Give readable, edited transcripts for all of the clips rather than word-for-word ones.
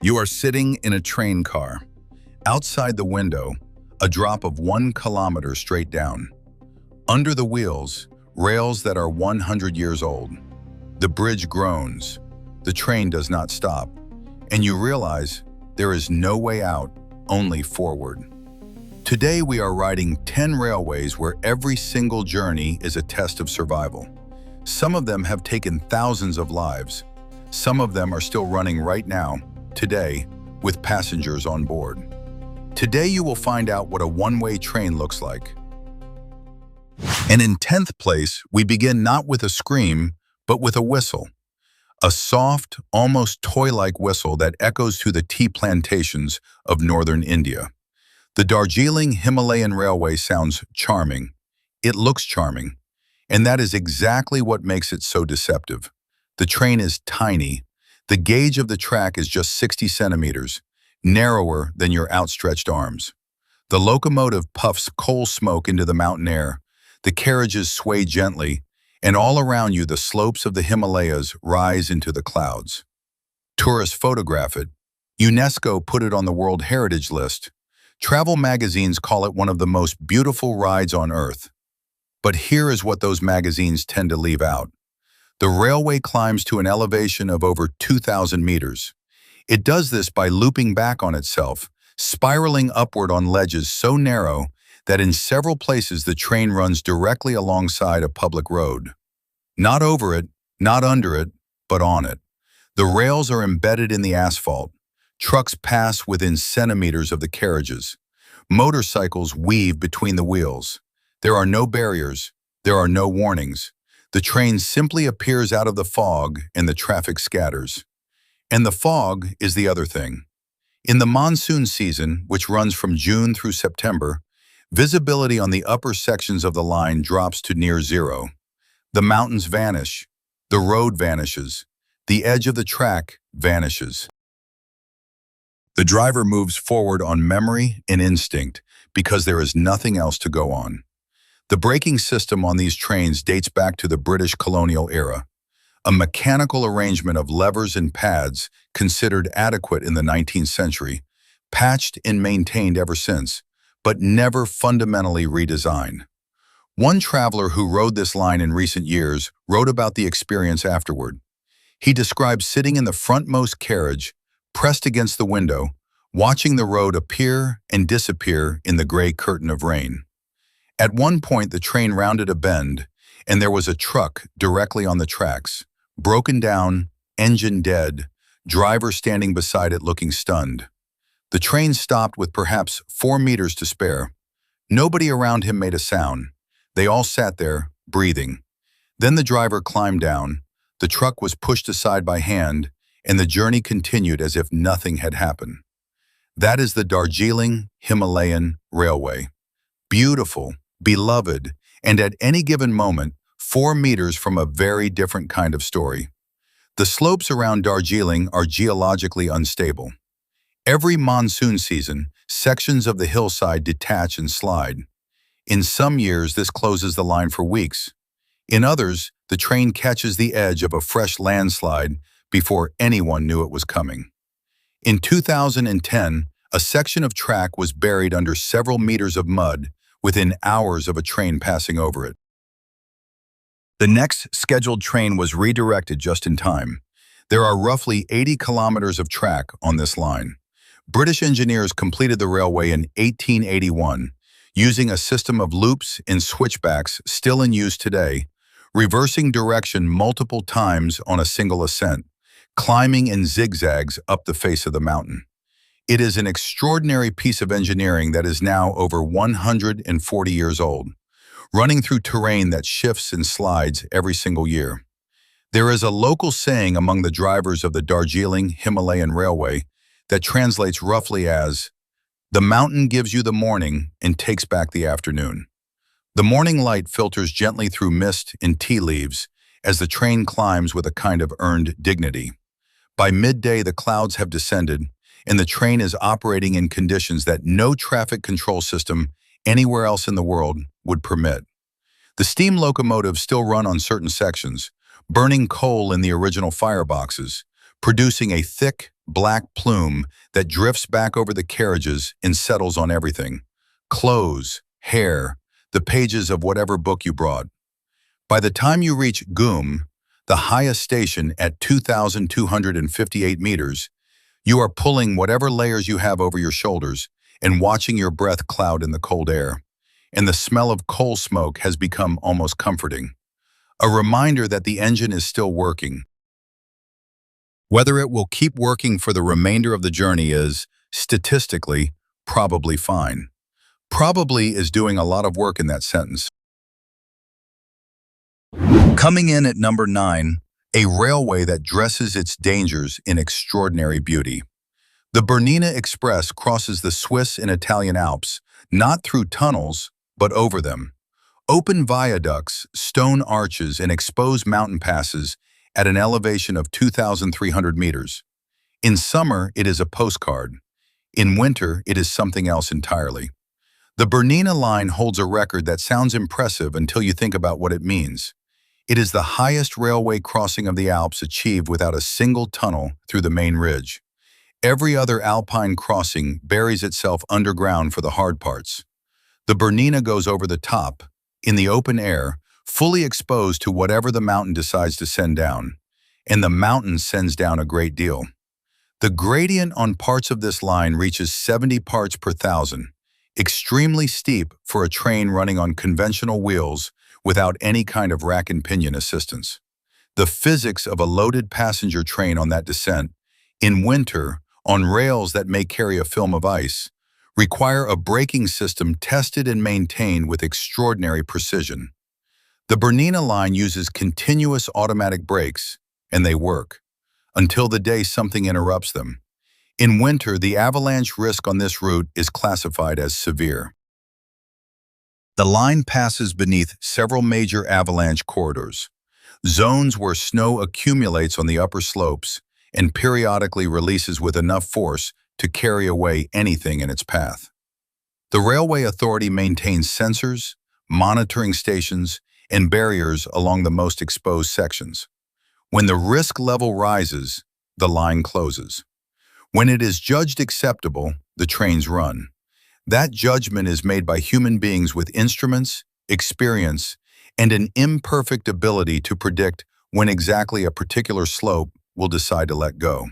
You are sitting in a train car. Outside the window, a drop of 1 kilometer straight down. Under the wheels, rails that are 100 years old. The bridge groans. The train does not stop. And you realize there is no way out, only forward. Today we are riding 10 railways where every single journey is a test of survival. Some of them have taken thousands of lives. Some of them are still running right now, today, with passengers on board. Today you will find out what a one-way train looks like. And in 10th place, we begin not with a scream, but with a whistle. A soft, almost toy-like whistle that echoes through the tea plantations of northern India. The Darjeeling Himalayan Railway sounds charming. It looks charming. And that is exactly what makes it so deceptive. The train is tiny. The gauge of the track is just 60 centimeters, narrower than your outstretched arms. The locomotive puffs coal smoke into the mountain air. The carriages sway gently, and all around you the slopes of the Himalayas rise into the clouds. Tourists photograph it. UNESCO put it on the World Heritage List. Travel magazines call it one of the most beautiful rides on Earth. But here is what those magazines tend to leave out. The railway climbs to an elevation of over 2,000 meters. It does this by looping back on itself, spiraling upward on ledges so narrow that in several places the train runs directly alongside a public road. Not over it, not under it, but on it. The rails are embedded in the asphalt. Trucks pass within centimeters of the carriages. Motorcycles weave between the wheels. There are no barriers. There are no warnings. The train simply appears out of the fog and the traffic scatters. And the fog is the other thing. In the monsoon season, which runs from June through September, visibility on the upper sections of the line drops to near zero. The mountains vanish. The road vanishes. The edge of the track vanishes. The driver moves forward on memory and instinct because there is nothing else to go on. The braking system on these trains dates back to the British colonial era, a mechanical arrangement of levers and pads considered adequate in the 19th century, patched and maintained ever since, but never fundamentally redesigned. One traveler who rode this line in recent years wrote about the experience afterward. He described sitting in the frontmost carriage, pressed against the window, watching the road appear and disappear in the gray curtain of rain. At one point, the train rounded a bend, and there was a truck directly on the tracks, broken down, engine dead, driver standing beside it looking stunned. The train stopped with perhaps 4 meters to spare. Nobody around him made a sound. They all sat there, breathing. Then the driver climbed down, the truck was pushed aside by hand, and the journey continued as if nothing had happened. That is the Darjeeling Himalayan Railway. Beautiful, beloved, and at any given moment, 4 meters from a very different kind of story. The slopes around Darjeeling are geologically unstable. Every monsoon season, sections of the hillside detach and slide. In some years, this closes the line for weeks. In others, the train catches the edge of a fresh landslide before anyone knew it was coming. In 2010, a section of track was buried under several meters of mud within hours of a train passing over it. The next scheduled train was redirected just in time. There are roughly 80 kilometers of track on this line. British engineers completed the railway in 1881, using a system of loops and switchbacks still in use today, reversing direction multiple times on a single ascent, climbing in zigzags up the face of the mountain. It is an extraordinary piece of engineering that is now over 140 years old, running through terrain that shifts and slides every single year. There is a local saying among the drivers of the Darjeeling Himalayan Railway that translates roughly as, "The mountain gives you the morning and takes back the afternoon." The morning light filters gently through mist and tea leaves as the train climbs with a kind of earned dignity. By midday, the clouds have descended, and the train is operating in conditions that no traffic control system anywhere else in the world would permit. The steam locomotives still run on certain sections, burning coal in the original fireboxes, producing a thick, black plume that drifts back over the carriages and settles on everything. Clothes, hair, the pages of whatever book you brought. By the time you reach Gum, the highest station at 2,258 meters, you are pulling whatever layers you have over your shoulders and watching your breath cloud in the cold air. And the smell of coal smoke has become almost comforting. A reminder that the engine is still working. Whether it will keep working for the remainder of the journey is, statistically, probably fine. Probably is doing a lot of work in that sentence. Coming in at number 9, a railway that dresses its dangers in extraordinary beauty. The Bernina Express crosses the Swiss and Italian Alps, not through tunnels, but over them. Open viaducts, stone arches, and exposed mountain passes at an elevation of 2,300 meters. In summer, it is a postcard. In winter, it is something else entirely. The Bernina line holds a record that sounds impressive until you think about what it means. It is the highest railway crossing of the Alps achieved without a single tunnel through the main ridge. Every other alpine crossing buries itself underground for the hard parts. The Bernina goes over the top, in the open air, fully exposed to whatever the mountain decides to send down. And the mountain sends down a great deal. The gradient on parts of this line reaches 70 parts per thousand, extremely steep for a train running on conventional wheels without any kind of rack and pinion assistance. The physics of a loaded passenger train on that descent, in winter, on rails that may carry a film of ice, require a braking system tested and maintained with extraordinary precision. The Bernina line uses continuous automatic brakes, and they work, until the day something interrupts them. In winter, the avalanche risk on this route is classified as severe. The line passes beneath several major avalanche corridors, zones where snow accumulates on the upper slopes and periodically releases with enough force to carry away anything in its path. The Railway Authority maintains sensors, monitoring stations, and barriers along the most exposed sections. When the risk level rises, the line closes. When it is judged acceptable, the trains run. That judgment is made by human beings with instruments, experience, and an imperfect ability to predict when exactly a particular slope will decide to let go.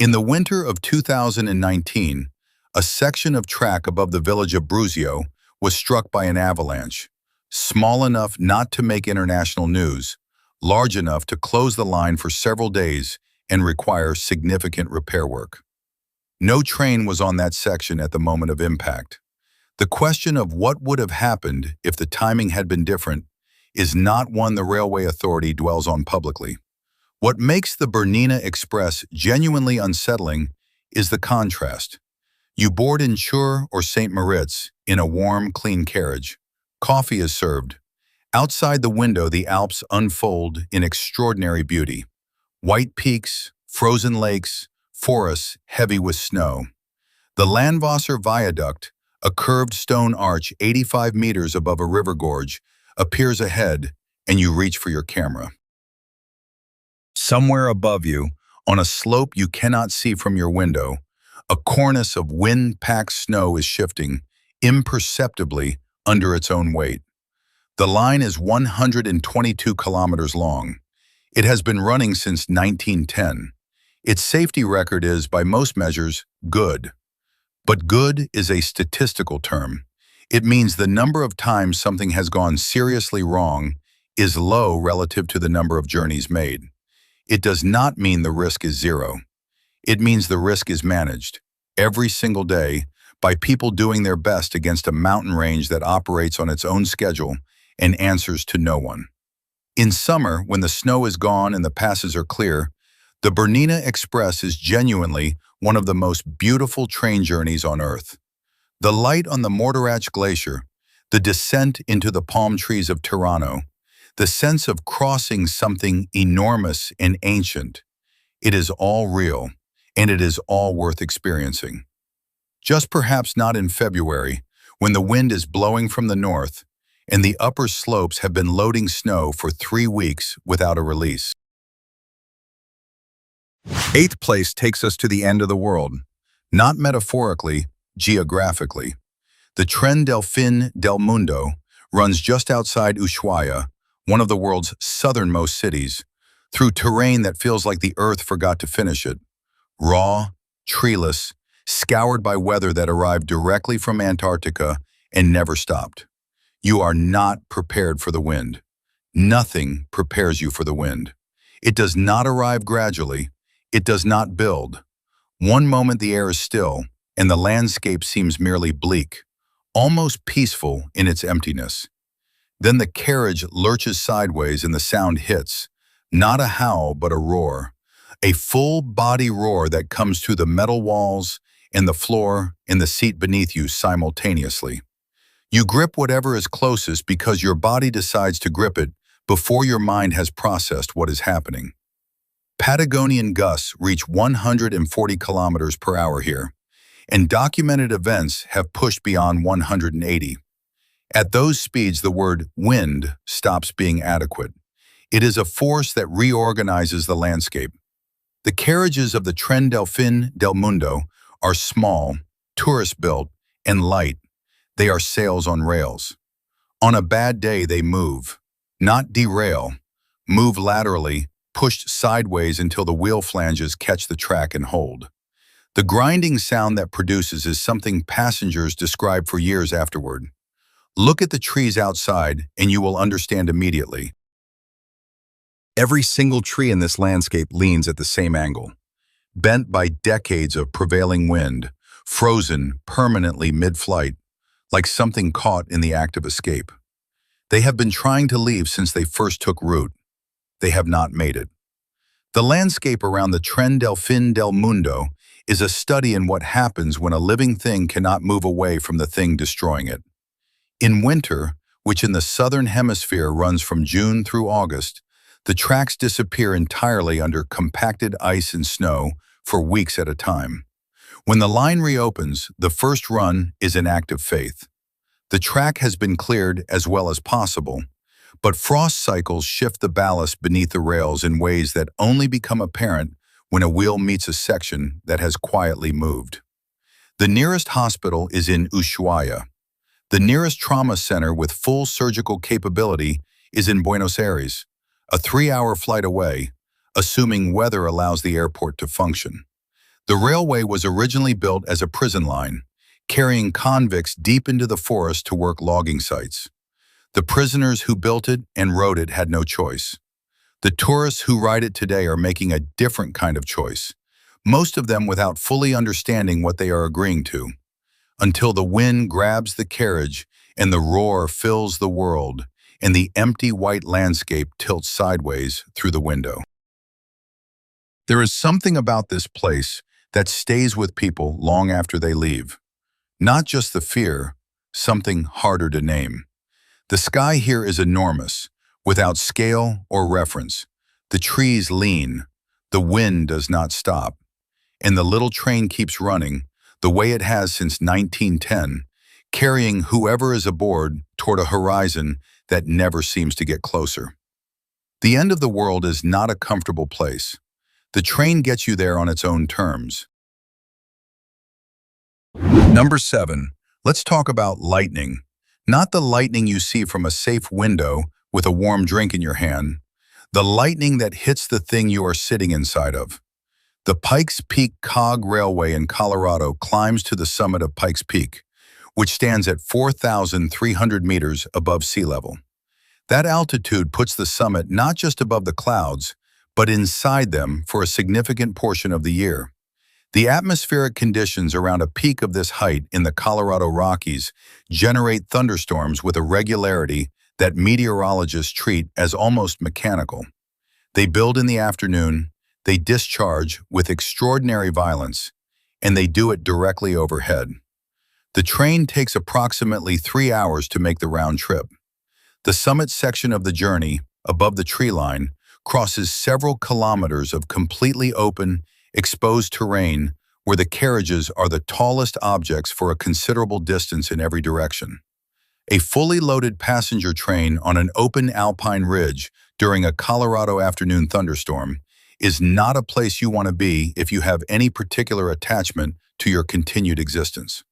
In the winter of 2019, a section of track above the village of Bruzio was struck by an avalanche, small enough not to make international news, large enough to close the line for several days and require significant repair work. No train was on that section at the moment of impact. The question of what would have happened if the timing had been different is not one the Railway Authority dwells on publicly. What makes the Bernina Express genuinely unsettling is the contrast. You board in Chur or St. Moritz in a warm, clean carriage. Coffee is served. Outside the window, the Alps unfold in extraordinary beauty. White peaks, frozen lakes, forests heavy with snow. The Landwasser Viaduct, a curved stone arch 85 meters above a river gorge, appears ahead, and you reach for your camera. Somewhere above you, on a slope you cannot see from your window, a cornice of wind-packed snow is shifting, imperceptibly, under its own weight. The line is 122 kilometers long. It has been running since 1910. Its safety record is, by most measures, good. But good is a statistical term. It means the number of times something has gone seriously wrong is low relative to the number of journeys made. It does not mean the risk is zero. It means the risk is managed, every single day, by people doing their best against a mountain range that operates on its own schedule and answers to no one. In summer, when the snow is gone and the passes are clear, the Bernina Express is genuinely one of the most beautiful train journeys on Earth. The light on the Morteratsch Glacier, the descent into the palm trees of Tirano, the sense of crossing something enormous and ancient, it is all real, and it is all worth experiencing. Just perhaps not in February, when the wind is blowing from the north, and the upper slopes have been loading snow for 3 weeks without a release. Eighth place takes us to the end of the world. Not metaphorically, geographically. The Tren del Fin del Mundo runs just outside Ushuaia, one of the world's southernmost cities, through terrain that feels like the earth forgot to finish it. Raw, treeless, scoured by weather that arrived directly from Antarctica and never stopped. You are not prepared for the wind. Nothing prepares you for the wind. It does not arrive gradually. It does not build. One moment the air is still, and the landscape seems merely bleak, almost peaceful in its emptiness. Then the carriage lurches sideways and the sound hits, not a howl but a roar, a full-body roar that comes through the metal walls and the floor and the seat beneath you simultaneously. You grip whatever is closest because your body decides to grip it before your mind has processed what is happening. Patagonian gusts reach 140 kilometers per hour here, and documented events have pushed beyond 180. At those speeds, the word wind stops being adequate. It is a force that reorganizes the landscape. The carriages of the Tren del Fin del Mundo are small, tourist-built, and light. They are sails on rails. On a bad day, they move, not derail, move laterally, pushed sideways until the wheel flanges catch the track and hold. The grinding sound that produces is something passengers describe for years afterward. Look at the trees outside and you will understand immediately. Every single tree in this landscape leans at the same angle, bent by decades of prevailing wind, frozen permanently mid-flight, like something caught in the act of escape. They have been trying to leave since they first took root. They have not made it. The landscape around the Tren del Fin del Mundo is a study in what happens when a living thing cannot move away from the thing destroying it. In winter, which in the southern hemisphere runs from June through August, the tracks disappear entirely under compacted ice and snow for weeks at a time. When the line reopens, the first run is an act of faith. The track has been cleared as well as possible, but frost cycles shift the ballast beneath the rails in ways that only become apparent when a wheel meets a section that has quietly moved. The nearest hospital is in Ushuaia. The nearest trauma center with full surgical capability is in Buenos Aires, a 3-hour flight away, assuming weather allows the airport to function. The railway was originally built as a prison line, carrying convicts deep into the forest to work logging sites. The prisoners who built it and rode it had no choice. The tourists who ride it today are making a different kind of choice, most of them without fully understanding what they are agreeing to, until the wind grabs the carriage and the roar fills the world and the empty white landscape tilts sideways through the window. There is something about this place that stays with people long after they leave. Not just the fear, something harder to name. The sky here is enormous, without scale or reference. The trees lean, the wind does not stop, and the little train keeps running, the way it has since 1910, carrying whoever is aboard toward a horizon that never seems to get closer. The end of the world is not a comfortable place. The train gets you there on its own terms. Number 7. Let's talk about lightning. Not the lightning you see from a safe window with a warm drink in your hand. The lightning that hits the thing you are sitting inside of. The Pikes Peak Cog Railway in Colorado climbs to the summit of Pikes Peak, which stands at 4,300 meters above sea level. That altitude puts the summit not just above the clouds, but inside them for a significant portion of the year. The atmospheric conditions around a peak of this height in the Colorado Rockies generate thunderstorms with a regularity that meteorologists treat as almost mechanical. They build in the afternoon, they discharge with extraordinary violence, and they do it directly overhead. The train takes approximately 3 hours to make the round trip. The summit section of the journey, above the tree line, crosses several kilometers of completely open, exposed terrain where the carriages are the tallest objects for a considerable distance in every direction. A fully loaded passenger train on an open alpine ridge during a Colorado afternoon thunderstorm is not a place you want to be if you have any particular attachment to your continued existence.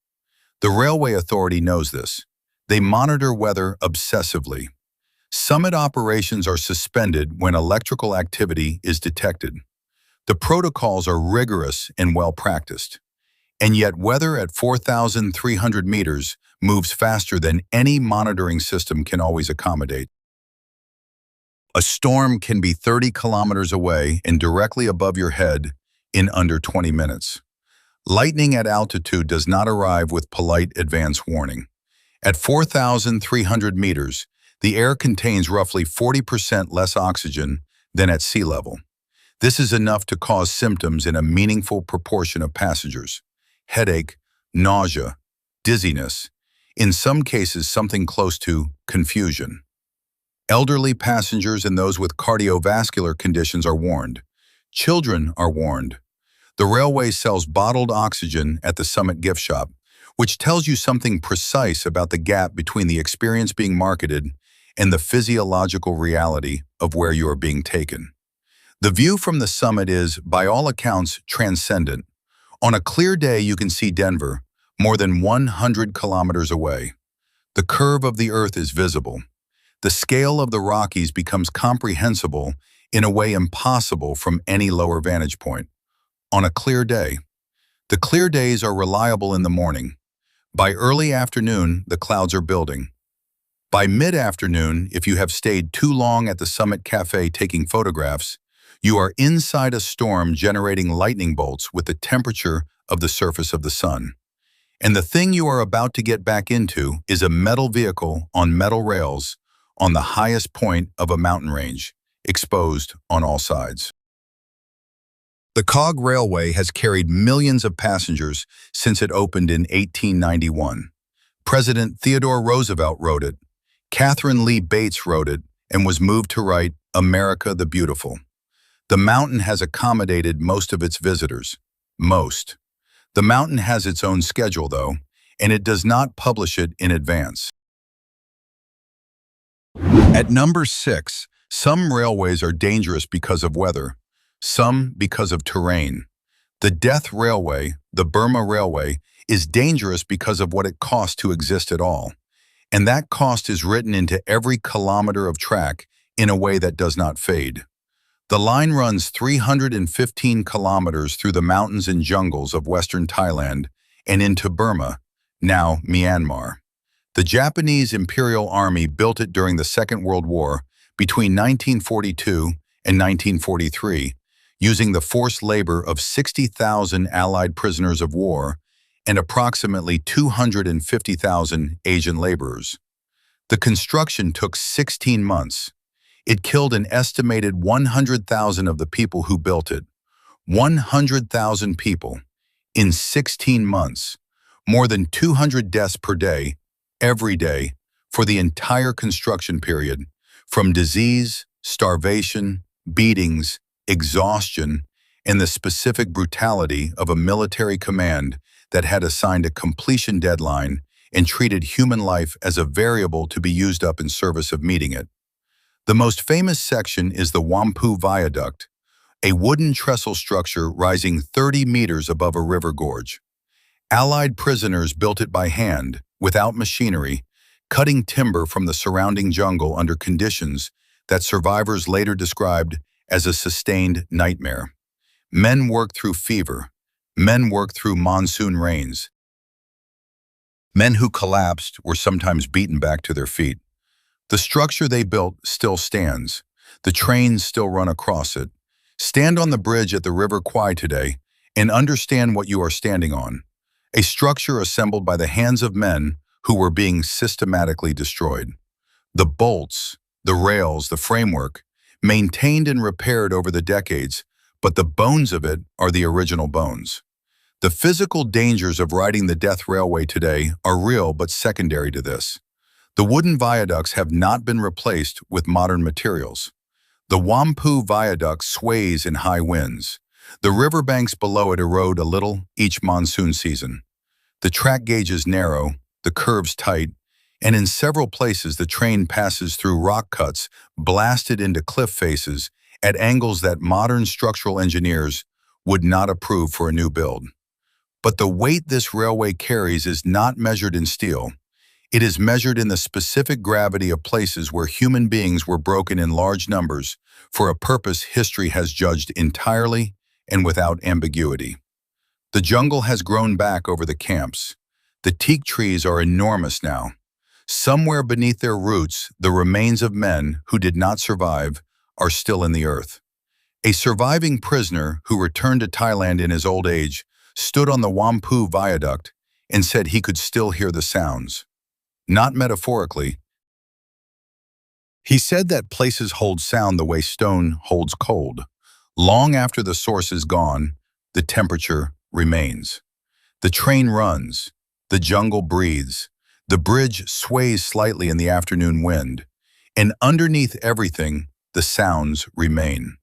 The Railway Authority knows this. They monitor weather obsessively. Summit operations are suspended when electrical activity is detected. The protocols are rigorous and well-practiced. And yet weather at 4,300 meters moves faster than any monitoring system can always accommodate. A storm can be 30 kilometers away and directly above your head in under 20 minutes. Lightning at altitude does not arrive with polite advance warning. At 4,300 meters, the air contains roughly 40% less oxygen than at sea level. This is enough to cause symptoms in a meaningful proportion of passengers: headache, nausea, dizziness, in some cases something close to confusion. Elderly passengers and those with cardiovascular conditions are warned. Children are warned. The railway sells bottled oxygen at the Summit gift shop, which tells you something precise about the gap between the experience being marketed and the physiological reality of where you are being taken. The view from the summit is, by all accounts, transcendent. On a clear day, you can see Denver, more than 100 kilometers away. The curve of the Earth is visible. The scale of the Rockies becomes comprehensible in a way impossible from any lower vantage point. On a clear day. The clear days are reliable in the morning. By early afternoon, the clouds are building. By mid-afternoon, if you have stayed too long at the Summit Cafe taking photographs, you are inside a storm generating lightning bolts with the temperature of the surface of the sun. And the thing you are about to get back into is a metal vehicle on metal rails on the highest point of a mountain range, exposed on all sides. The Cog Railway has carried millions of passengers since it opened in 1891. President Theodore Roosevelt wrote it. Catherine Lee Bates wrote it and was moved to write America the Beautiful. The mountain has accommodated most of its visitors. Most. The mountain has its own schedule, though, and it does not publish it in advance. At number 6, some railways are dangerous because of weather, some because of terrain. The Death Railway, the Burma Railway, is dangerous because of what it costs to exist at all. And that cost is written into every kilometer of track in a way that does not fade. The line runs 315 kilometers through the mountains and jungles of western Thailand and into Burma, now Myanmar. The Japanese Imperial Army built it during the Second World War between 1942 and 1943, using the forced labor of 60,000 Allied prisoners of war and approximately 250,000 Asian laborers. The construction took 16 months. It killed an estimated 100,000 of the people who built it. 100,000 people in 16 months, more than 200 deaths per day, every day, for the entire construction period, from disease, starvation, beatings, exhaustion, and the specific brutality of a military command that had assigned a completion deadline and treated human life as a variable to be used up in service of meeting it. The most famous section is the Whampoa Viaduct, a wooden trestle structure rising 30 meters above a river gorge. Allied prisoners built it by hand, without machinery, cutting timber from the surrounding jungle under conditions that survivors later described as a sustained nightmare. Men worked through fever. Men worked through monsoon rains. Men who collapsed were sometimes beaten back to their feet. The structure they built still stands. The trains still run across it. Stand on the bridge at the River Kwai today and understand what you are standing on. A structure assembled by the hands of men who were being systematically destroyed. The bolts, the rails, the framework, maintained and repaired over the decades, but the bones of it are the original bones. The physical dangers of riding the Death Railway today are real but secondary to this. The wooden viaducts have not been replaced with modern materials. The Whampoa Viaduct sways in high winds. The riverbanks below it erode a little each monsoon season. The track gauge is narrow, the curves tight, and in several places the train passes through rock cuts blasted into cliff faces at angles that modern structural engineers would not approve for a new build. But the weight this railway carries is not measured in steel. It is measured in the specific gravity of places where human beings were broken in large numbers for a purpose history has judged entirely and without ambiguity. The jungle has grown back over the camps. The teak trees are enormous now. Somewhere beneath their roots, the remains of men who did not survive are still in the earth. A surviving prisoner who returned to Thailand in his old age stood on the Whampoa Viaduct and said he could still hear the sounds. Not metaphorically. He said that places hold sound the way stone holds cold. Long after the source is gone, the temperature remains. The train runs. The jungle breathes. The bridge sways slightly in the afternoon wind. And underneath everything, the sounds remain.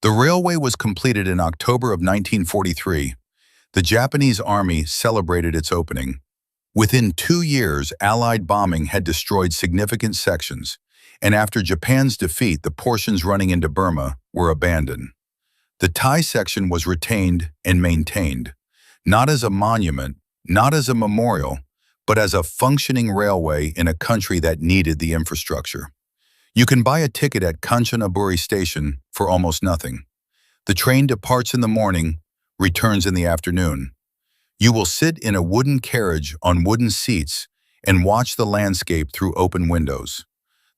The railway was completed in October of 1943. The Japanese army celebrated its opening. Within 2 years, Allied bombing had destroyed significant sections, and after Japan's defeat, the portions running into Burma were abandoned. The Thai section was retained and maintained, not as a monument, not as a memorial, but as a functioning railway in a country that needed the infrastructure. You can buy a ticket at Kanchanaburi station for almost nothing. The train departs in the morning, returns in the afternoon. You will sit in a wooden carriage on wooden seats and watch the landscape through open windows.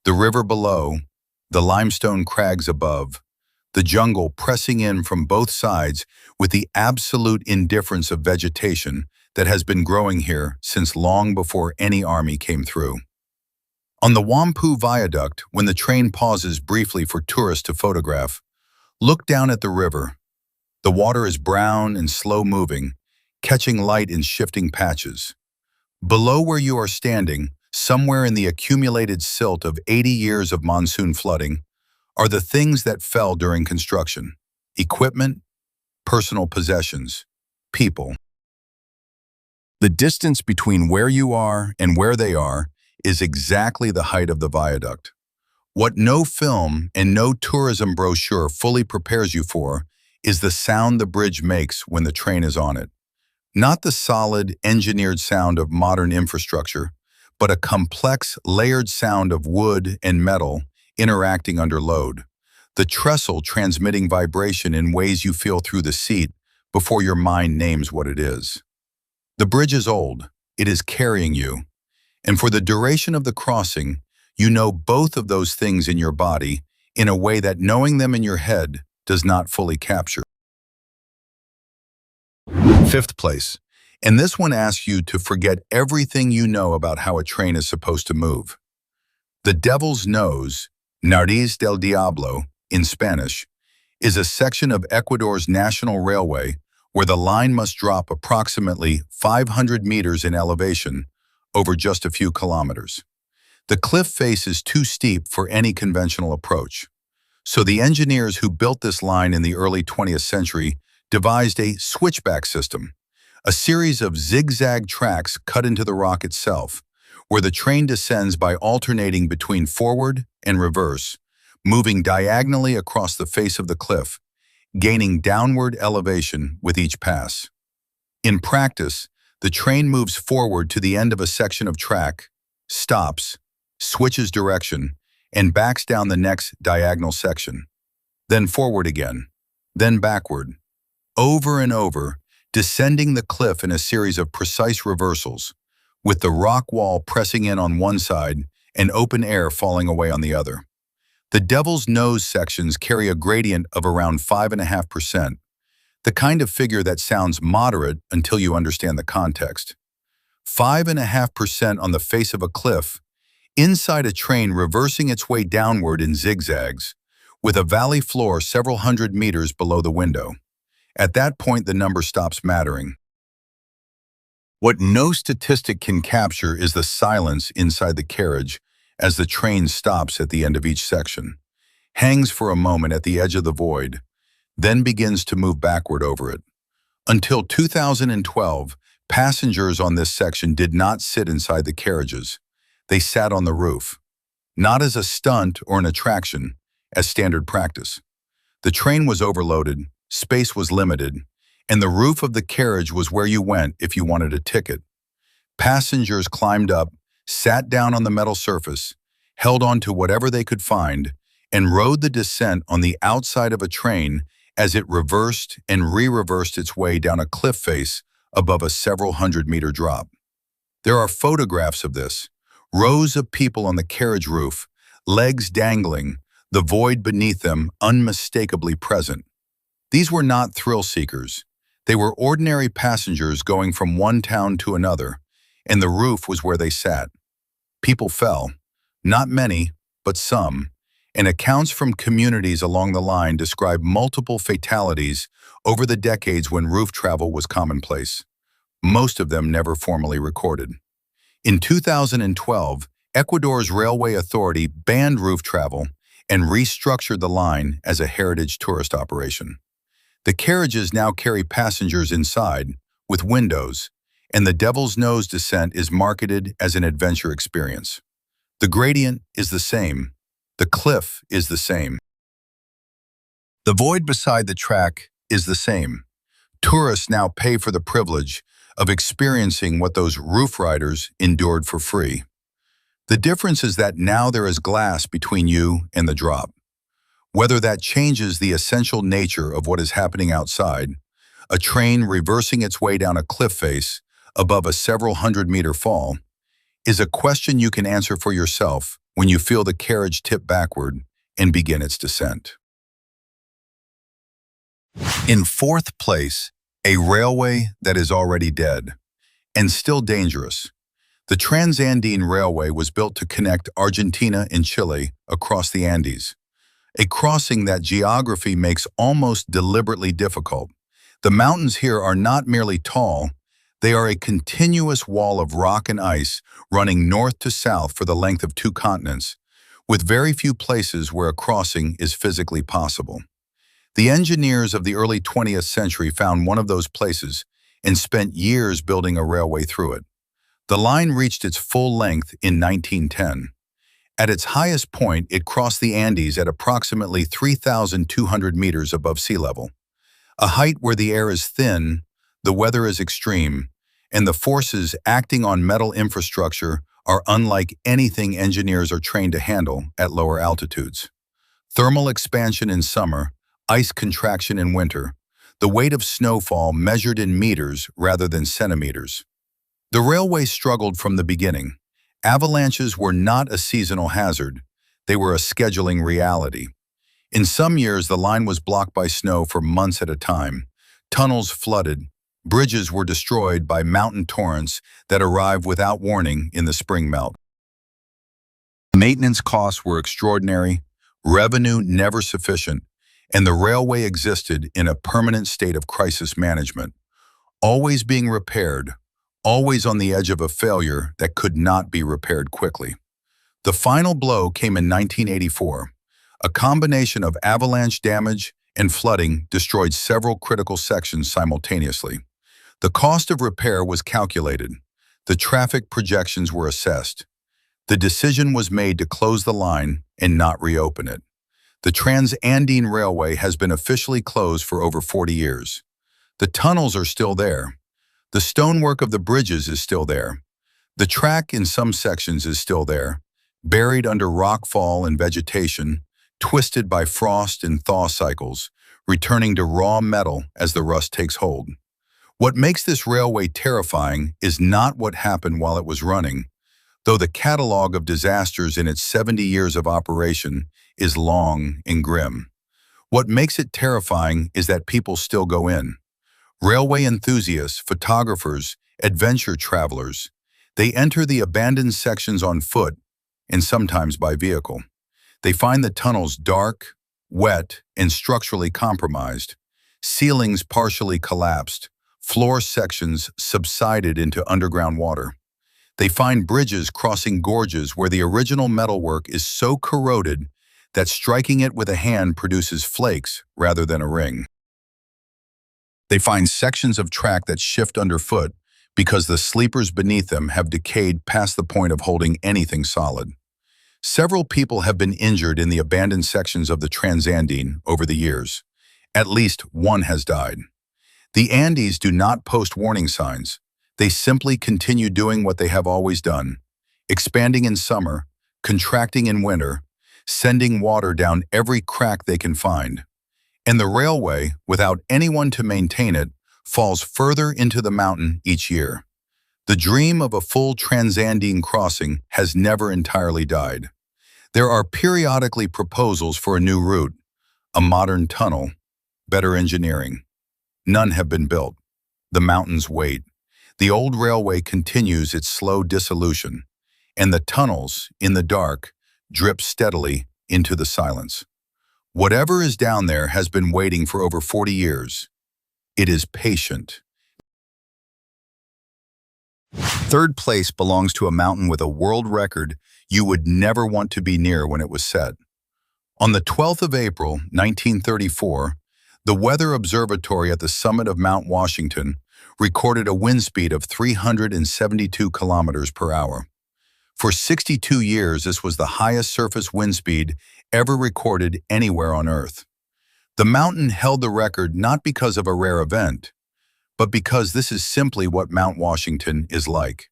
The river below, the limestone crags above, the jungle pressing in from both sides with the absolute indifference of vegetation that has been growing here since long before any army came through. On the Whampoa Viaduct, when the train pauses briefly for tourists to photograph, look down at the river. The water is brown and slow-moving, catching light in shifting patches. Below where you are standing, somewhere in the accumulated silt of 80 years of monsoon flooding, are the things that fell during construction: equipment, personal possessions, people. The distance between where you are and where they are is exactly the height of the viaduct. What no film and no tourism brochure fully prepares you for is the sound the bridge makes when the train is on it. Not the solid, engineered sound of modern infrastructure, but a complex, layered sound of wood and metal interacting under load. The trestle transmitting vibration in ways you feel through the seat before your mind names what it is. The bridge is old. It is carrying you. And for the duration of the crossing, you know both of those things in your body in a way that knowing them in your head does not fully capture. Fifth place, and this one asks you to forget everything you know about how a train is supposed to move. The Devil's Nose, Nariz del Diablo in Spanish, is a section of Ecuador's national railway where the line must drop approximately 500 meters in elevation over just a few kilometers. The cliff face is too steep for any conventional approach. So the engineers who built this line in the early 20th century devised a switchback system, a series of zigzag tracks cut into the rock itself, where the train descends by alternating between forward and reverse, moving diagonally across the face of the cliff, gaining downward elevation with each pass. In practice, the train moves forward to the end of a section of track, stops, switches direction, and backs down the next diagonal section. Then forward again, then backward, over and over, descending the cliff in a series of precise reversals, with the rock wall pressing in on one side and open air falling away on the other. The Devil's Nose sections carry a gradient of around 5.5%, the kind of figure that sounds moderate until you understand the context. 5.5% on the face of a cliff, inside a train reversing its way downward in zigzags, with a valley floor several hundred meters below the window. At that point, the number stops mattering. What no statistic can capture is the silence inside the carriage as the train stops at the end of each section, hangs for a moment at the edge of the void, then begins to move backward over it. Until 2012, passengers on this section did not sit inside the carriages. They sat on the roof, not as a stunt or an attraction, as standard practice. The train was overloaded, space was limited, and the roof of the carriage was where you went if you wanted a ticket. Passengers climbed up, sat down on the metal surface, held on to whatever they could find, and rode the descent on the outside of a train as it reversed and re-reversed its way down a cliff face above a several hundred-meter drop. There are photographs of this. Rows of people on the carriage roof, legs dangling, the void beneath them unmistakably present. These were not thrill-seekers. They were ordinary passengers going from one town to another, and the roof was where they sat. People fell, not many, but some, and accounts from communities along the line describe multiple fatalities over the decades when roof travel was commonplace, most of them never formally recorded. In 2012, Ecuador's railway authority banned roof travel and restructured the line as a heritage tourist operation. The carriages now carry passengers inside, with windows, and the Devil's Nose descent is marketed as an adventure experience. The gradient is the same. The cliff is the same. The void beside the track is the same. Tourists now pay for the privilege of experiencing what those roof riders endured for free. The difference is that now there is glass between you and the drop. Whether that changes the essential nature of what is happening outside, a train reversing its way down a cliff face above a several hundred-meter fall, is a question you can answer for yourself when you feel the carriage tip backward and begin its descent. In fourth place, a railway that is already dead, and still dangerous. The Trans-Andine Railway was built to connect Argentina and Chile across the Andes, a crossing that geography makes almost deliberately difficult. The mountains here are not merely tall, they are a continuous wall of rock and ice running north to south for the length of 2 continents, with very few places where a crossing is physically possible. The engineers of the early 20th century found one of those places and spent years building a railway through it. The line reached its full length in 1910. At its highest point, it crossed the Andes at approximately 3,200 meters above sea level, a height where the air is thin, the weather is extreme, and the forces acting on metal infrastructure are unlike anything engineers are trained to handle at lower altitudes. Thermal expansion in summer, ice contraction in winter, the weight of snowfall measured in meters rather than centimeters. The railway struggled from the beginning. Avalanches were not a seasonal hazard, they were a scheduling reality. In some years, the line was blocked by snow for months at a time. Tunnels flooded, bridges were destroyed by mountain torrents that arrived without warning in the spring melt. Maintenance costs were extraordinary, revenue never sufficient, and the railway existed in a permanent state of crisis management, always being repaired, always on the edge of a failure that could not be repaired quickly. The final blow came in 1984. A combination of avalanche damage and flooding destroyed several critical sections simultaneously. The cost of repair was calculated. The traffic projections were assessed. The decision was made to close the line and not reopen it. The Trans-Andine Railway has been officially closed for over 40 years. The tunnels are still there. The stonework of the bridges is still there. The track in some sections is still there, buried under rockfall and vegetation, twisted by frost and thaw cycles, returning to raw metal as the rust takes hold. What makes this railway terrifying is not what happened while it was running, though the catalog of disasters in its 70 years of operation is long and grim. What makes it terrifying is that people still go in. Railway enthusiasts, photographers, adventure travelers, they enter the abandoned sections on foot and sometimes by vehicle. They find the tunnels dark, wet, and structurally compromised, ceilings partially collapsed, floor sections subsided into underground water. They find bridges crossing gorges where the original metalwork is so corroded that striking it with a hand produces flakes rather than a ring. They find sections of track that shift underfoot because the sleepers beneath them have decayed past the point of holding anything solid. Several people have been injured in the abandoned sections of the Transandine over the years. At least one has died. The Andes do not post warning signs. They simply continue doing what they have always done, expanding in summer, contracting in winter, sending water down every crack they can find. And the railway, without anyone to maintain it, falls further into the mountain each year. The dream of a full Transandine crossing has never entirely died. There are periodically proposals for a new route, a modern tunnel, better engineering. None have been built. The mountains wait. The old railway continues its slow dissolution, and the tunnels, in the dark, drip steadily into the silence. Whatever is down there has been waiting for over 40 years. It is patient. Third place belongs to a mountain with a world record you would never want to be near when it was set. On the 12th of April, 1934, the Weather Observatory at the summit of Mount Washington recorded a wind speed of 372 kilometers per hour. For 62 years, this was the highest surface wind speed ever recorded anywhere on Earth. The mountain held the record not because of a rare event, but because this is simply what Mount Washington is like.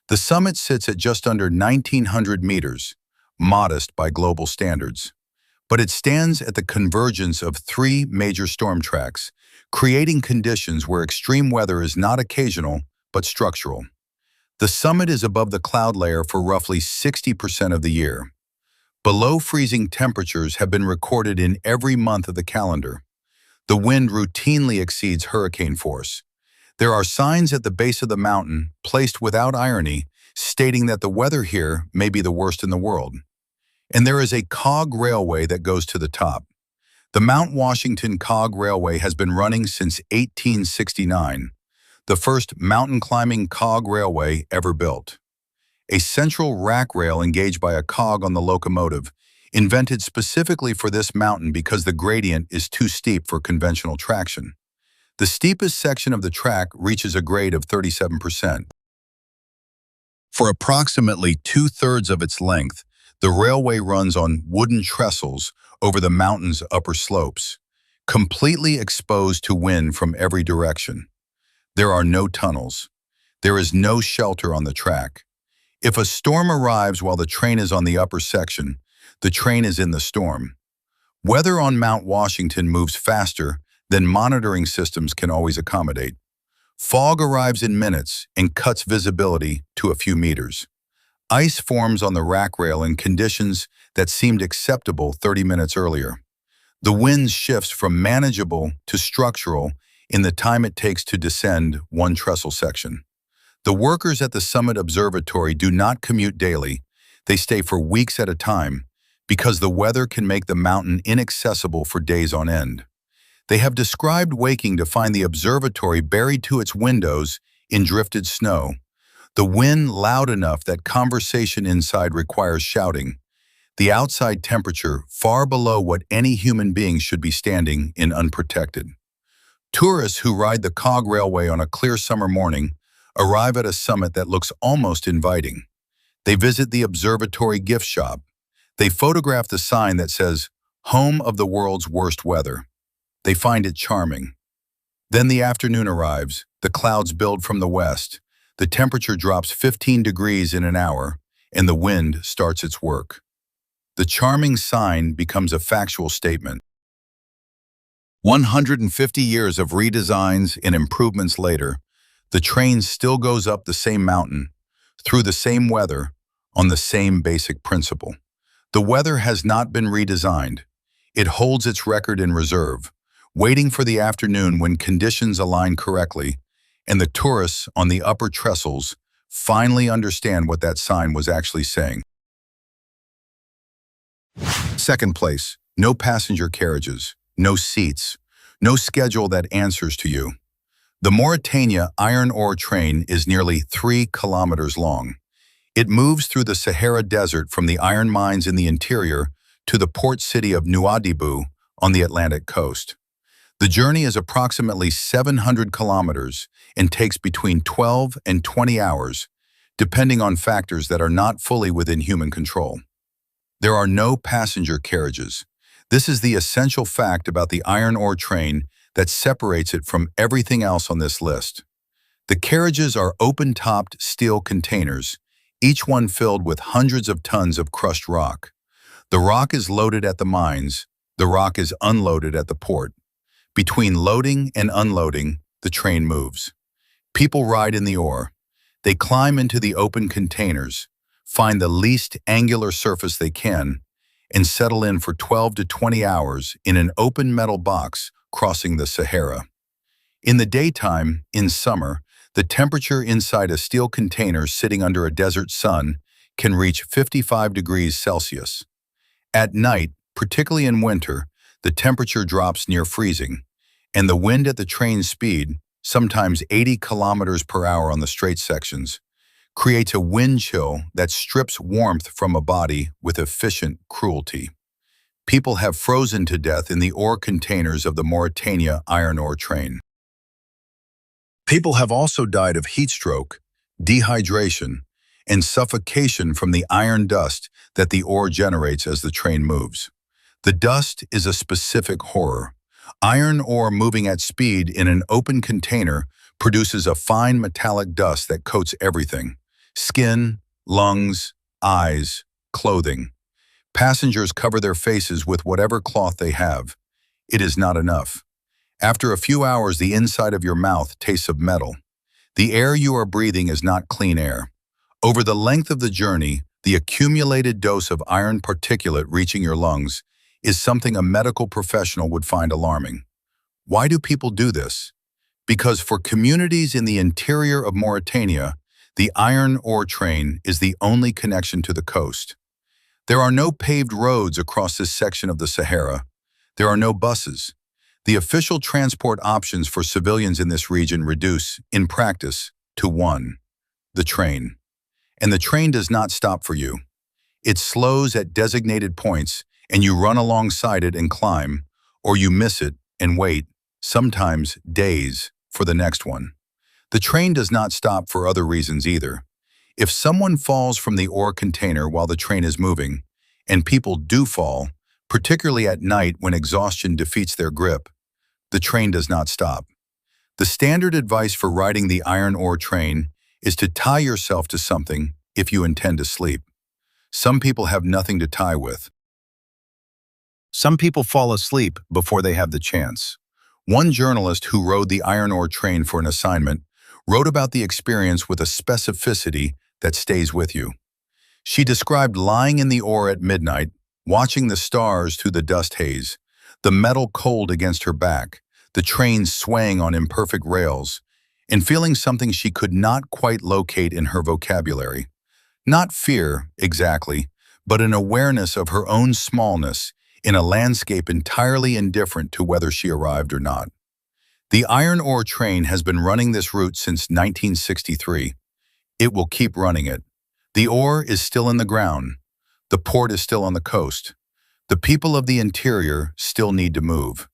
The summit sits at just under 1,900 meters, modest by global standards. But it stands at the convergence of three major storm tracks, creating conditions where extreme weather is not occasional, but structural. The summit is above the cloud layer for roughly 60% of the year. Below freezing temperatures have been recorded in every month of the calendar. The wind routinely exceeds hurricane force. There are signs at the base of the mountain, placed without irony, stating that the weather here may be the worst in the world. And there is a cog railway that goes to the top. The Mount Washington Cog Railway has been running since 1869, the first mountain climbing cog railway ever built. A central rack rail engaged by a cog on the locomotive, invented specifically for this mountain because the gradient is too steep for conventional traction. The steepest section of the track reaches a grade of 37%. For approximately 2/3 of its length, the railway runs on wooden trestles over the mountain's upper slopes, completely exposed to wind from every direction. There are no tunnels. There is no shelter on the track. If a storm arrives while the train is on the upper section, the train is in the storm. Weather on Mount Washington moves faster than monitoring systems can always accommodate. Fog arrives in minutes and cuts visibility to a few meters. Ice forms on the rack rail in conditions that seemed acceptable 30 minutes earlier. The wind shifts from manageable to structural in the time it takes to descend one trestle section. The workers at the Summit Observatory do not commute daily. They stay for weeks at a time because the weather can make the mountain inaccessible for days on end. They have described waking to find the observatory buried to its windows in drifted snow, the wind loud enough that conversation inside requires shouting, the outside temperature far below what any human being should be standing in unprotected. Tourists who ride the cog railway on a clear summer morning arrive at a summit that looks almost inviting. They visit the observatory gift shop. They photograph the sign that says, "Home of the world's worst weather." They find it charming. Then the afternoon arrives, the clouds build from the west, the temperature drops 15 degrees in an hour, and the wind starts its work. The charming sign becomes a factual statement. 150 years of redesigns and improvements later, the train still goes up the same mountain, through the same weather, on the same basic principle. The weather has not been redesigned. It holds its record in reserve, waiting for the afternoon when conditions align correctly, and the tourists on the upper trestles finally understand what that sign was actually saying. Second place, no passenger carriages, no seats, no schedule that answers to you. The Mauritania iron ore train is nearly 3 kilometers long. It moves through the Sahara Desert from the iron mines in the interior to the port city of Nouadhibou on the Atlantic coast. The journey is approximately 700 kilometers and takes between 12 and 20 hours, depending on factors that are not fully within human control. There are no passenger carriages. This is the essential fact about the iron ore train that separates it from everything else on this list. The carriages are open-topped steel containers, each one filled with hundreds of tons of crushed rock. The rock is loaded at the mines, the rock is unloaded at the port. Between loading and unloading, the train moves. People ride in the ore. They climb into the open containers, find the least angular surface they can, and settle in for 12 to 20 hours in an open metal box crossing the Sahara. In the daytime, in summer, the temperature inside a steel container sitting under a desert sun can reach 55 degrees Celsius. At night, particularly in winter, the temperature drops near freezing, and the wind at the train speed, sometimes 80 kilometers per hour on the straight sections, creates a wind chill that strips warmth from a body with efficient cruelty. People have frozen to death in the ore containers of the Mauritania iron ore train. People have also died of heat stroke, dehydration, and suffocation from the iron dust that the ore generates as the train moves. The dust is a specific horror. Iron ore moving at speed in an open container produces a fine metallic dust that coats everything: skin, lungs, eyes, clothing. Passengers cover their faces with whatever cloth they have. It is not enough. After a few hours, the inside of your mouth tastes of metal. The air you are breathing is not clean air. Over the length of the journey, the accumulated dose of iron particulate reaching your lungs is something a medical professional would find alarming. Why do people do this? Because for communities in the interior of Mauritania, the iron ore train is the only connection to the coast. There are no paved roads across this section of the Sahara. There are no buses. The official transport options for civilians in this region reduce, in practice, to one: the train. And the train does not stop for you. It slows at designated points, and you run alongside it and climb, or you miss it and wait, sometimes days, for the next one. The train does not stop for other reasons either. If someone falls from the ore container while the train is moving, and people do fall, particularly at night when exhaustion defeats their grip, the train does not stop. The standard advice for riding the iron ore train is to tie yourself to something if you intend to sleep. Some people have nothing to tie with. Some people fall asleep before they have the chance. One journalist who rode the iron ore train for an assignment wrote about the experience with a specificity that stays with you. She described lying in the ore at midnight, watching the stars through the dust haze, the metal cold against her back, the train swaying on imperfect rails, and feeling something she could not quite locate in her vocabulary. Not fear, exactly, but an awareness of her own smallness in a landscape entirely indifferent to whether she arrived or not. The iron ore train has been running this route since 1963. It will keep running it. The ore is still in the ground. The port is still on the coast. The people of the interior still need to move.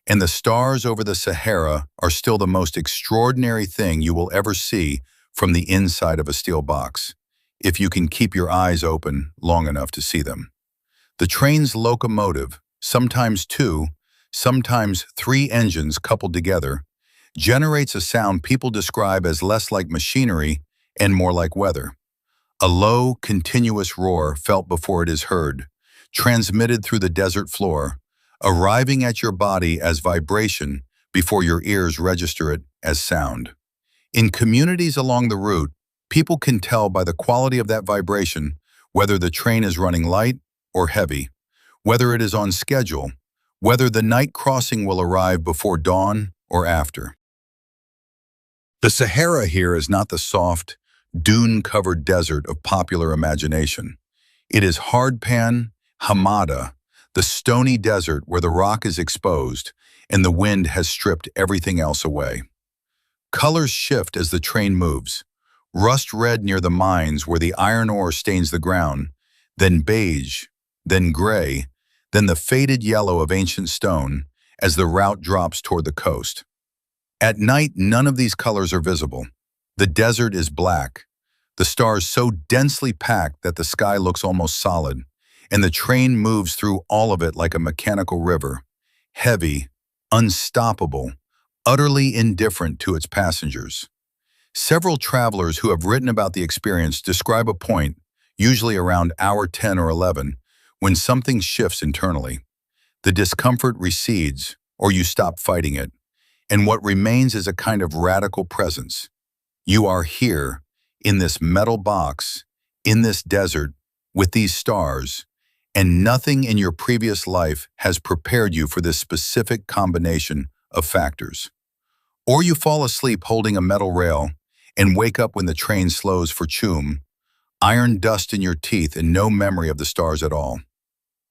And the stars over the Sahara are still the most extraordinary thing you will ever see from the inside of a steel box, if you can keep your eyes open long enough to see them. The train's locomotive, sometimes two, sometimes three engines coupled together, generates a sound people describe as less like machinery and more like weather. A low, continuous roar felt before it is heard, transmitted through the desert floor, arriving at your body as vibration before your ears register it as sound. In communities along the route, people can tell by the quality of that vibration whether the train is running light or heavy, whether it is on schedule, whether the night crossing will arrive before dawn or after. The Sahara here is not the soft, dune-covered desert of popular imagination. It is hardpan, hamada, the stony desert where the rock is exposed and the wind has stripped everything else away. Colors shift as the train moves: rust red near the mines where the iron ore stains the ground, then beige, then gray, then the faded yellow of ancient stone as the route drops toward the coast. At night, none of these colors are visible. The desert is black, the stars so densely packed that the sky looks almost solid, and the train moves through all of it like a mechanical river, heavy, unstoppable, utterly indifferent to its passengers. Several travelers who have written about the experience describe a point, usually around hour 10 or 11, when something shifts internally. The discomfort recedes, or you stop fighting it, and what remains is a kind of radical presence. You are here, in this metal box, in this desert, with these stars, and nothing in your previous life has prepared you for this specific combination of factors. Or you fall asleep holding a metal rail and wake up when the train slows for chum, iron dust in your teeth and no memory of the stars at all.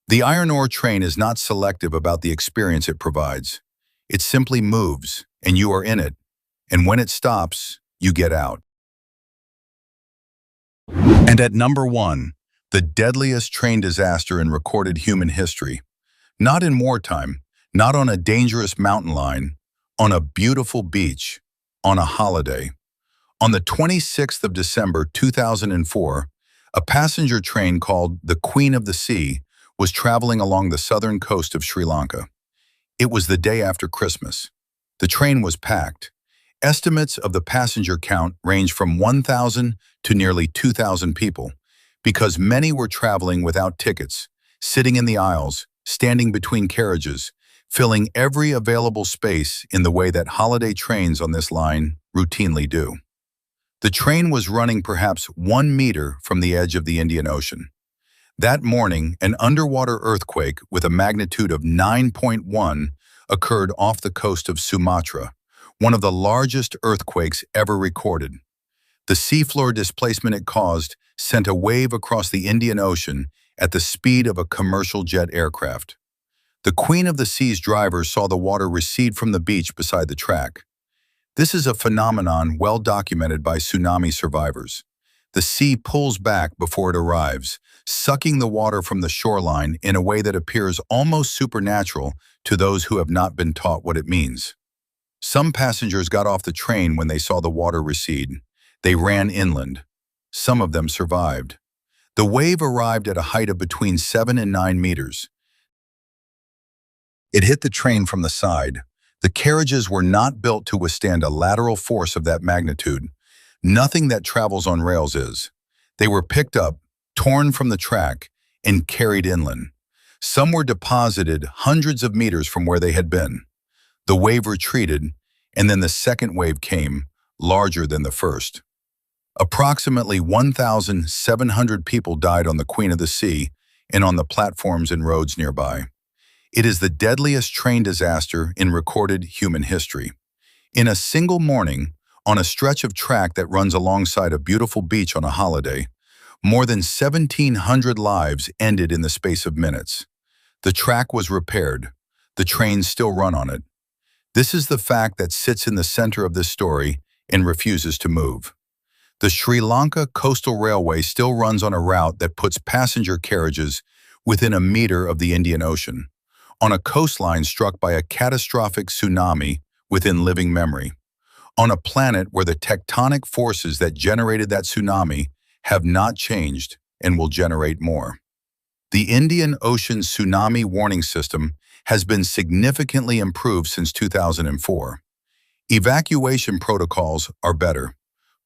The iron ore train is not selective about the experience it provides. It simply moves, and you are in it, and when it stops, you get out. And at number 1, the deadliest train disaster in recorded human history. Not in wartime, not on a dangerous mountain line, on a beautiful beach, on a holiday. On the 26th of December 2004, a passenger train called the Queen of the Sea was traveling along the southern coast of Sri Lanka. It was the day after Christmas. The train was packed. Estimates of the passenger count range from 1,000 to nearly 2,000 people, because many were traveling without tickets, sitting in the aisles, standing between carriages, filling every available space in the way that holiday trains on this line routinely do. The train was running perhaps 1 meter from the edge of the Indian Ocean. That morning, an underwater earthquake with a magnitude of 9.1 occurred off the coast of Sumatra, one of the largest earthquakes ever recorded. The seafloor displacement it caused sent a wave across the Indian Ocean at the speed of a commercial jet aircraft. The Queen of the Sea's driver saw the water recede from the beach beside the track. This is a phenomenon well documented by tsunami survivors. The sea pulls back before it arrives, sucking the water from the shoreline in a way that appears almost supernatural to those who have not been taught what it means. Some passengers got off the train when they saw the water recede. They ran inland. Some of them survived. The wave arrived at a height of between 7 and 9 meters. It hit the train from the side. The carriages were not built to withstand a lateral force of that magnitude. Nothing that travels on rails is. They were picked up, torn from the track, and carried inland. Some were deposited hundreds of meters from where they had been. The wave retreated, and then the second wave came, larger than the first. Approximately 1,700 people died on the Queen of the Sea and on the platforms and roads nearby. It is the deadliest train disaster in recorded human history. In a single morning, on a stretch of track that runs alongside a beautiful beach on a holiday, more than 1,700 lives ended in the space of minutes. The track was repaired. The trains still run on it. This is the fact that sits in the center of this story and refuses to move. The Sri Lanka Coastal Railway still runs on a route that puts passenger carriages within a meter of the Indian Ocean, on a coastline struck by a catastrophic tsunami within living memory, on a planet where the tectonic forces that generated that tsunami have not changed and will generate more. The Indian Ocean Tsunami Warning System has been significantly improved since 2004. Evacuation protocols are better.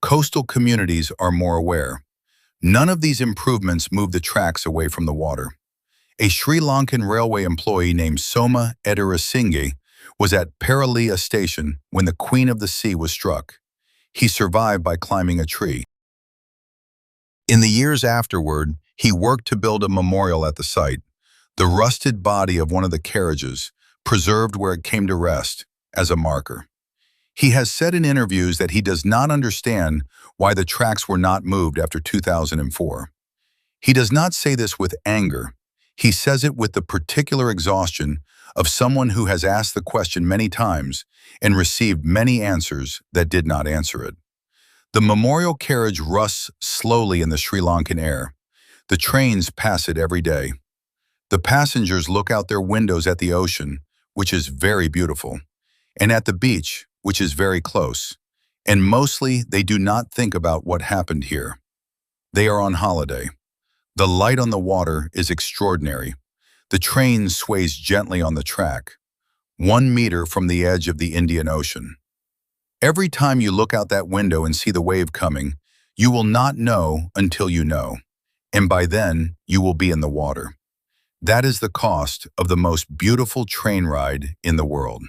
Coastal communities are more aware. None of these improvements move the tracks away from the water. A Sri Lankan railway employee named Soma Edirasinge was at Paralia station when the Queen of the Sea was struck. He survived by climbing a tree. In the years afterward, he worked to build a memorial at the site, the rusted body of one of the carriages, preserved where it came to rest, as a marker. He has said in interviews that he does not understand why the tracks were not moved after 2004. He does not say this with anger. He says it with the particular exhaustion of someone who has asked the question many times and received many answers that did not answer it. The memorial carriage rusts slowly in the Sri Lankan air. The trains pass it every day. The passengers look out their windows at the ocean, which is very beautiful, and at the beach, which is very close, and mostly they do not think about what happened here. They are on holiday. The light on the water is extraordinary. The train sways gently on the track, 1 meter from the edge of the Indian Ocean. Every time you look out that window and see the wave coming, you will not know until you know, and by then you will be in the water. That is the cost of the most beautiful train ride in the world.